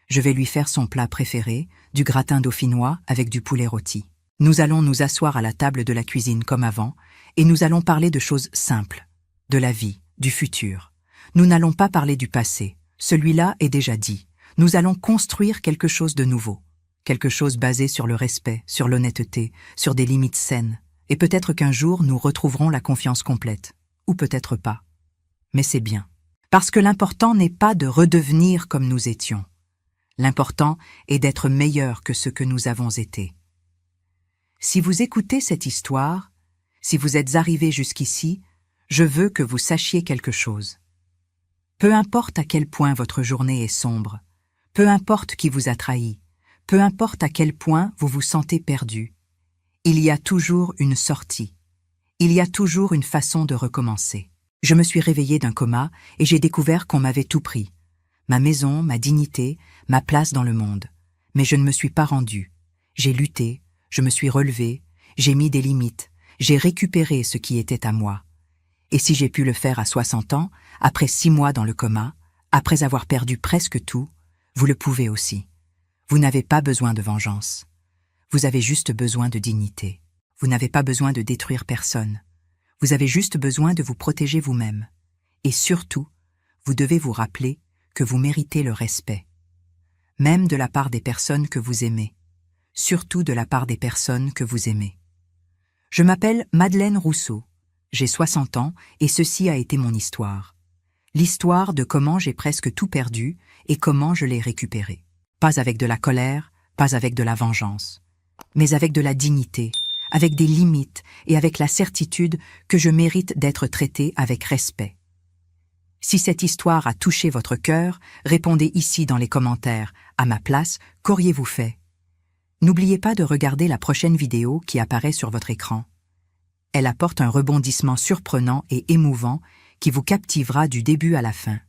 Je vais lui faire son plat préféré, du gratin dauphinois avec du poulet rôti. Nous allons nous asseoir à la table de la cuisine comme avant, et nous allons parler de choses simples, de la vie, du futur. Nous n'allons pas parler du passé, celui-là est déjà dit. Nous allons construire quelque chose de nouveau, quelque chose basé sur le respect, sur l'honnêteté, sur des limites saines, et peut-être qu'un jour nous retrouverons la confiance complète, ou peut-être pas. Mais c'est bien. Parce que l'important n'est pas de redevenir comme nous étions. L'important est d'être meilleur que ce que nous avons été. Si vous écoutez cette histoire, si vous êtes arrivé jusqu'ici, je veux que vous sachiez quelque chose. Peu importe à quel point votre journée est sombre, peu importe qui vous a trahi, peu importe à quel point vous vous sentez perdu, il y a toujours une sortie. Il y a toujours une façon de recommencer. Je me suis réveillée d'un coma et j'ai découvert qu'on m'avait tout pris. Ma maison, ma dignité, ma place dans le monde. Mais je ne me suis pas rendue. J'ai lutté, je me suis relevée, j'ai mis des limites, j'ai récupéré ce qui était à moi. Et si j'ai pu le faire à 60 ans, après 6 mois dans le coma, après avoir perdu presque tout, vous le pouvez aussi. Vous n'avez pas besoin de vengeance. Vous avez juste besoin de dignité. Vous n'avez pas besoin de détruire personne. Vous avez juste besoin de vous protéger vous-même. Et surtout, vous devez vous rappeler que vous méritez le respect. Même de la part des personnes que vous aimez. Surtout de la part des personnes que vous aimez. Je m'appelle Madeleine Rousseau. J'ai 60 ans et ceci a été mon histoire. L'histoire de comment j'ai presque tout perdu et comment je l'ai récupéré. Pas avec de la colère, pas avec de la vengeance, mais avec de la dignité, avec des limites et avec la certitude que je mérite d'être traité avec respect. Si cette histoire a touché votre cœur, répondez ici dans les commentaires. À ma place, qu'auriez-vous fait? N'oubliez pas de regarder la prochaine vidéo qui apparaît sur votre écran. Elle apporte un rebondissement surprenant et émouvant qui vous captivera du début à la fin.